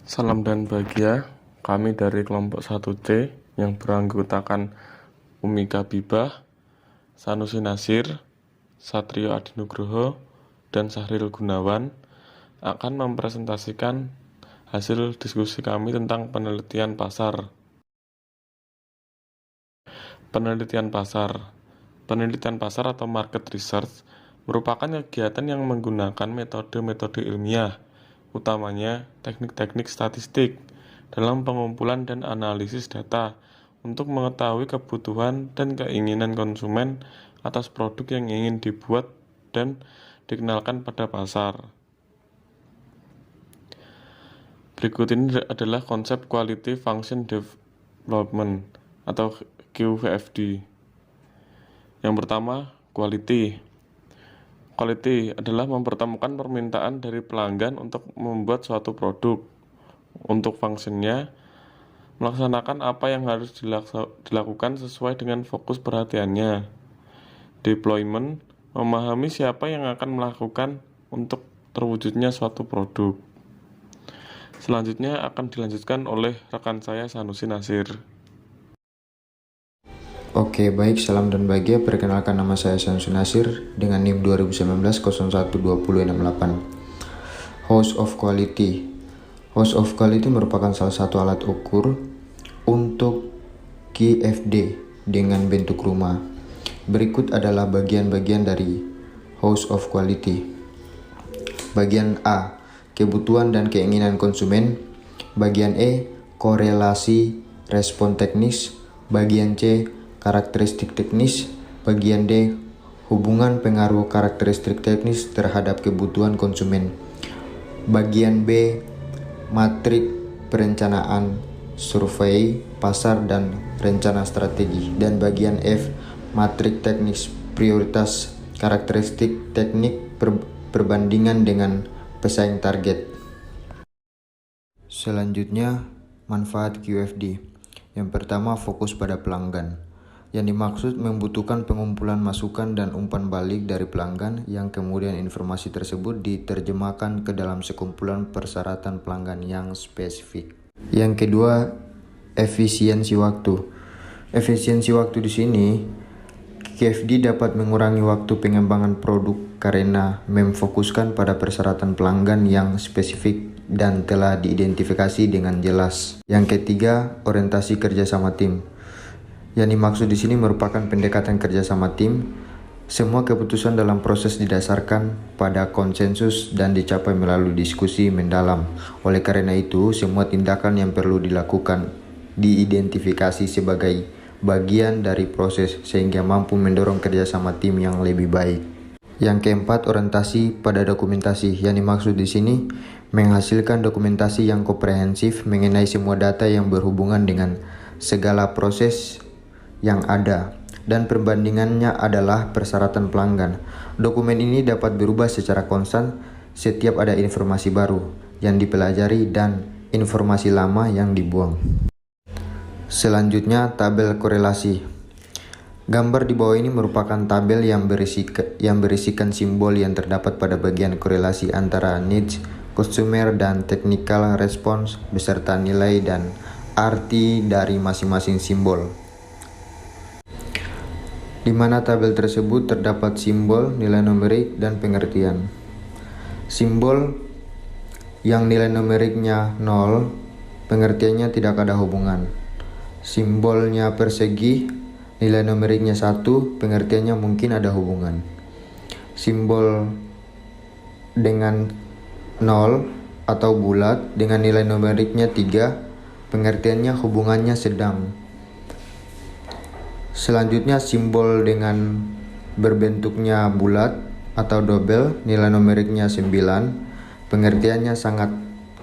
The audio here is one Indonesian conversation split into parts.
Salam dan bahagia, kami dari kelompok 1C yang beranggotakan Umika Bibah, Sanusi Nasir, Satrio Adinugroho, dan Sahril Gunawan akan mempresentasikan hasil diskusi kami tentang penelitian pasar. Penelitian pasar atau market research merupakan kegiatan yang menggunakan metode-metode ilmiah, utamanya teknik-teknik statistik, dalam pengumpulan dan analisis data untuk mengetahui kebutuhan dan keinginan konsumen atas produk yang ingin dibuat dan dikenalkan pada pasar. Berikut ini adalah konsep Quality Function Development atau QVFD. Yang pertama, quality. Quality adalah mempertemukan permintaan dari pelanggan untuk membuat suatu produk. Untuk fungsinya, melaksanakan apa yang harus dilakukan sesuai dengan fokus perhatiannya. Deployment, memahami siapa yang akan melakukan untuk terwujudnya suatu produk. Selanjutnya akan dilanjutkan oleh rekan saya Sanusi Nasir. Oke, baik, salam dan bahagia. Perkenalkan, nama saya Sanusi Nasir dengan NIM 2019-012068. House of Quality. House of Quality merupakan salah satu alat ukur untuk QFD dengan bentuk rumah. Berikut adalah bagian-bagian dari House of Quality. Bagian A, kebutuhan dan keinginan konsumen. Bagian E, korelasi respon teknis. Bagian C, karakteristik teknis. Bagian D, hubungan pengaruh karakteristik teknis terhadap kebutuhan konsumen. Bagian B, matrik perencanaan, survei pasar dan rencana strategi. Dan bagian F, matrik teknis, prioritas karakteristik teknik perbandingan dengan pesaing target. Selanjutnya, manfaat QFD. Yang pertama, fokus pada pelanggan. Yang dimaksud membutuhkan pengumpulan masukan dan umpan balik dari pelanggan yang kemudian informasi tersebut diterjemahkan ke dalam sekumpulan persyaratan pelanggan yang spesifik. Yang kedua, efisiensi waktu. Efisiensi waktu di sini, QFD dapat mengurangi waktu pengembangan produk karena memfokuskan pada persyaratan pelanggan yang spesifik dan telah diidentifikasi dengan jelas. Yang ketiga, orientasi kerjasama tim. Yang dimaksud di sini merupakan pendekatan kerjasama tim. Semua keputusan dalam proses didasarkan pada konsensus dan dicapai melalui diskusi mendalam. Oleh karena itu, semua tindakan yang perlu dilakukan diidentifikasi sebagai bagian dari proses sehingga mampu mendorong kerjasama tim yang lebih baik. Yang keempat, orientasi pada dokumentasi. Yang dimaksud di sini menghasilkan dokumentasi yang komprehensif mengenai semua data yang berhubungan dengan segala proses yang ada, dan perbandingannya adalah persyaratan pelanggan. Dokumen ini dapat berubah secara konstan setiap ada informasi baru yang dipelajari dan informasi lama yang dibuang. Selanjutnya, tabel korelasi. Gambar di bawah ini merupakan tabel yang berisikan simbol yang terdapat pada bagian korelasi antara needs, customer, dan technical response beserta nilai dan arti dari masing-masing simbol. Di mana tabel tersebut terdapat simbol, nilai numerik, dan pengertian. Simbol yang nilai numeriknya 0, pengertiannya tidak ada hubungan. Simbolnya persegi, nilai numeriknya 1, pengertiannya mungkin ada hubungan. Simbol dengan 0 atau bulat dengan nilai numeriknya 3, pengertiannya hubungannya sedang. Selanjutnya, simbol dengan berbentuknya bulat atau double, nilai numeriknya 9, pengertiannya sangat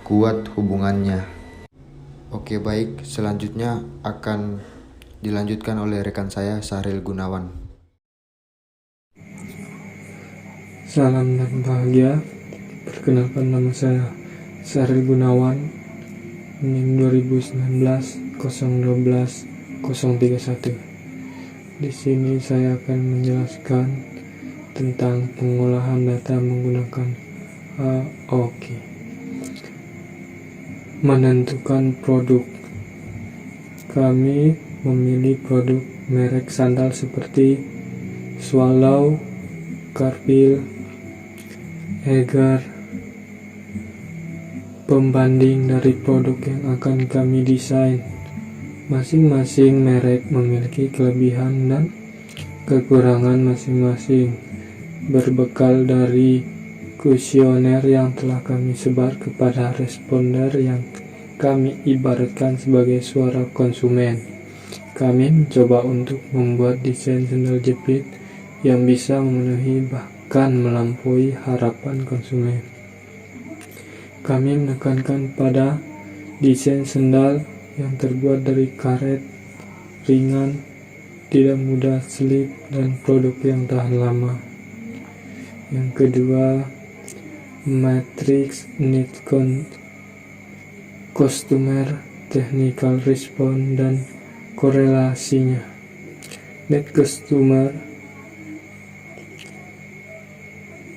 kuat hubungannya. Oke, baik, selanjutnya akan dilanjutkan oleh rekan saya Sahril Gunawan. Salam dan bahagia. Perkenalkan, nama saya Sahril Gunawan, NIM 2019-012-031. Di sini saya akan menjelaskan tentang pengolahan data menggunakan AOKI. menentukan produk. Kami memilih produk merek sandal seperti Swallow, Carpil, Egar. Pembanding dari produk yang akan kami desain. Masing-masing merek memiliki kelebihan dan kekurangan masing-masing. Berbekal dari kuesioner yang telah kami sebar kepada responder yang kami ibaratkan sebagai suara konsumen, kami mencoba untuk membuat desain sandal jepit yang bisa memenuhi bahkan melampaui harapan konsumen. Kami menekankan pada desain sandal yang terbuat dari karet, ringan, tidak mudah selip, dan produk yang tahan lama. Yang kedua, Matrix Need Customer Technical Response dan korelasinya. Need Customer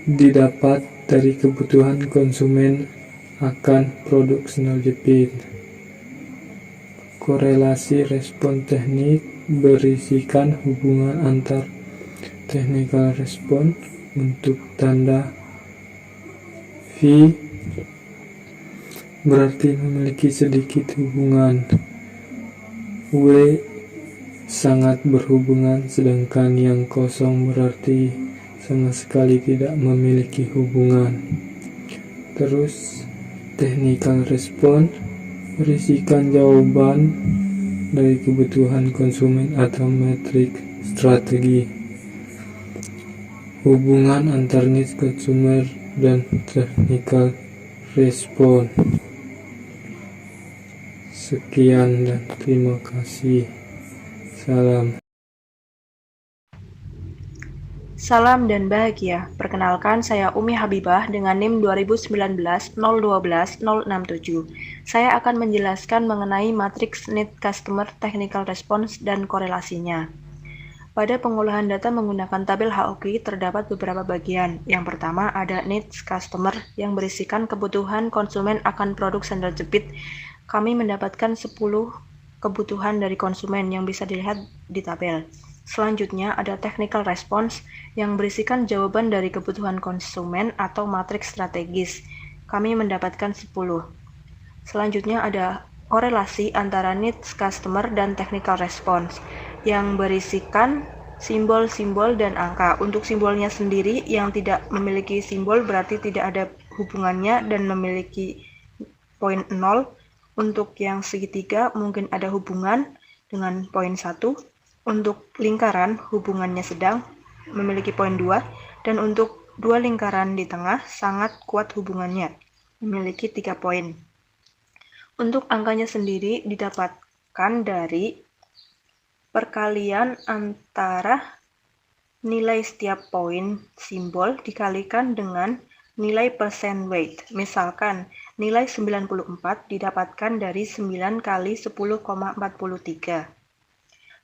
didapat dari kebutuhan konsumen akan produk sandal jepit. Korelasi respon teknik berisikan hubungan antar technical response untuk tanda V berarti memiliki sedikit hubungan, W sangat berhubungan, sedangkan yang kosong berarti sama sekali tidak memiliki hubungan. Terus technical response berisikan jawaban dari kebutuhan konsumen atau metrik strategi. Hubungan antar need consumer dan technical response. Sekian dan terima kasih. Salam. Salam dan bahagia. Perkenalkan, saya Umi Habibah dengan NIM 2019 012 067. Saya akan menjelaskan mengenai matriks Need Customer Technical Response dan korelasinya. Pada pengolahan data menggunakan tabel HOQ terdapat beberapa bagian. Yang pertama ada Needs Customer yang berisikan kebutuhan konsumen akan produk sandal jepit. Kami mendapatkan 10 kebutuhan dari konsumen yang bisa dilihat di tabel. Selanjutnya ada technical response yang berisikan jawaban dari kebutuhan konsumen atau matriks strategis. Kami mendapatkan 10. Selanjutnya ada korelasi antara needs customer dan technical response yang berisikan simbol-simbol dan angka. Untuk simbolnya sendiri yang tidak memiliki simbol berarti tidak ada hubungannya dan memiliki poin 0. Untuk yang segitiga mungkin ada hubungan dengan poin 1. Untuk lingkaran, hubungannya sedang, memiliki poin 2, dan untuk dua lingkaran di tengah, sangat kuat hubungannya, memiliki 3 poin. Untuk angkanya sendiri didapatkan dari perkalian antara nilai setiap poin simbol dikalikan dengan nilai percent weight. Misalkan, nilai 94 didapatkan dari 9 kali 10,43.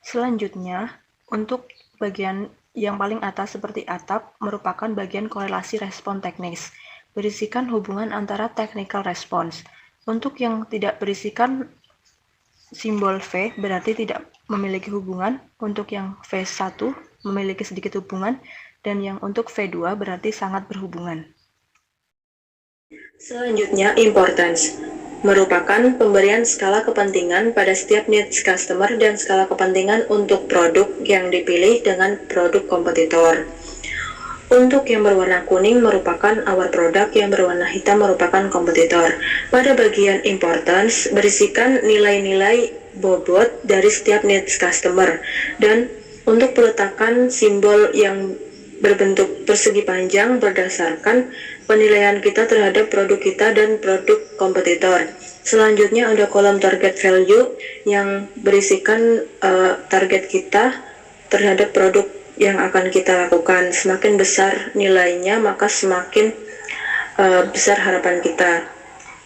Selanjutnya, untuk bagian yang paling atas seperti atap merupakan bagian korelasi respon teknis, berisikan hubungan antara technical response. Untuk yang tidak berisikan simbol V berarti tidak memiliki hubungan, untuk yang V1 memiliki sedikit hubungan, dan yang untuk V2 berarti sangat berhubungan. Selanjutnya, importance merupakan pemberian skala kepentingan pada setiap needs customer dan skala kepentingan untuk produk yang dipilih dengan produk kompetitor. Untuk yang berwarna kuning merupakan our product, yang berwarna hitam merupakan kompetitor. Pada bagian importance berisikan nilai-nilai bobot dari setiap needs customer, dan untuk peletakan simbol yang berbentuk persegi panjang berdasarkan penilaian kita terhadap produk kita dan produk kompetitor. Selanjutnya ada kolom target value yang berisikan target kita terhadap produk yang akan kita lakukan. Semakin besar nilainya maka semakin besar harapan kita.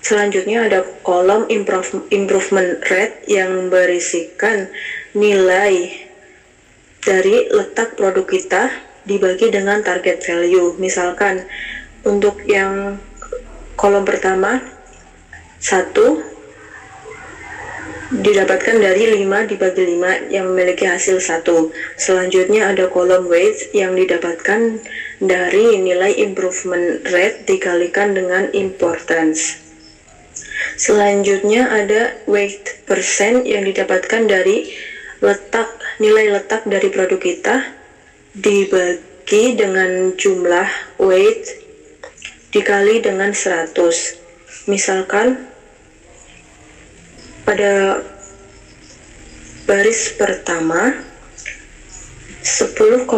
Selanjutnya ada kolom improvement rate yang berisikan nilai dari letak produk kita dibagi dengan target value. Misalkan untuk yang kolom pertama 1 didapatkan dari 5 dibagi 5 yang memiliki hasil 1. Selanjutnya ada kolom weight yang didapatkan dari nilai improvement rate dikalikan dengan importance. Selanjutnya ada weight percent yang didapatkan dari nilai letak dari produk kita dibagi dengan jumlah weight dikali dengan 100. Misalkan pada baris pertama 10,43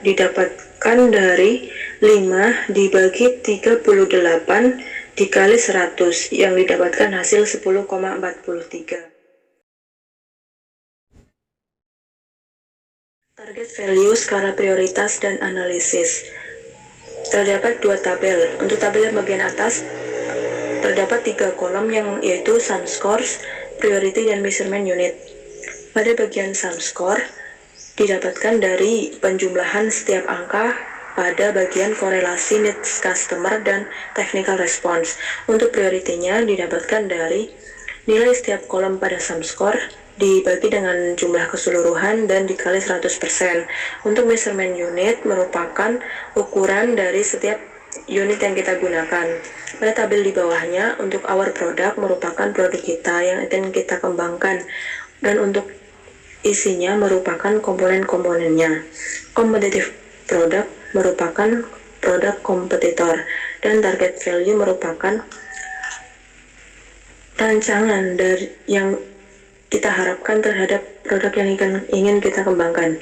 didapatkan dari 5 dibagi 38 dikali 100 yang didapatkan hasil 10,43. Target value, skala prioritas, dan analisis. Terdapat 2 tabel. Untuk tabel yang bagian atas terdapat 3 kolom yang yaitu sum scores, priority, dan measurement unit. Pada bagian sum score didapatkan dari penjumlahan setiap angka pada bagian korelasi needs customer dan technical response. Untuk priority-nya didapatkan dari nilai setiap kolom pada sum score dibagi dengan jumlah keseluruhan dan dikali 100%. Untuk measurement unit merupakan ukuran dari setiap unit yang kita gunakan. Pada tabel di bawahnya, untuk our product merupakan produk kita yang akan kita kembangkan, dan untuk isinya merupakan komponen-komponennya. Competitive product merupakan produk kompetitor, dan target value merupakan rancangan dari yang kita harapkan terhadap produk yang ingin kita kembangkan.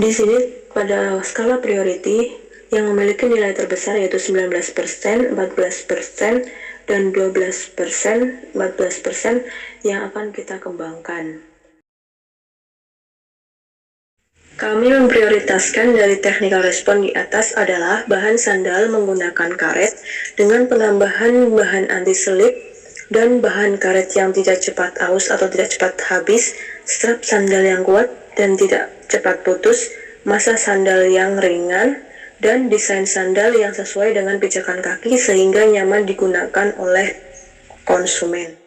Di sini pada skala priority yang memiliki nilai terbesar yaitu 19%, 14%, dan 12%, 14% yang akan kita kembangkan. Kami memprioritaskan dari technical response di atas adalah bahan sandal menggunakan karet dengan penambahan bahan anti-slip dan bahan karet yang tidak cepat aus atau tidak cepat habis, strap sandal yang kuat dan tidak cepat putus, massa sandal yang ringan, dan desain sandal yang sesuai dengan pijakan kaki sehingga nyaman digunakan oleh konsumen.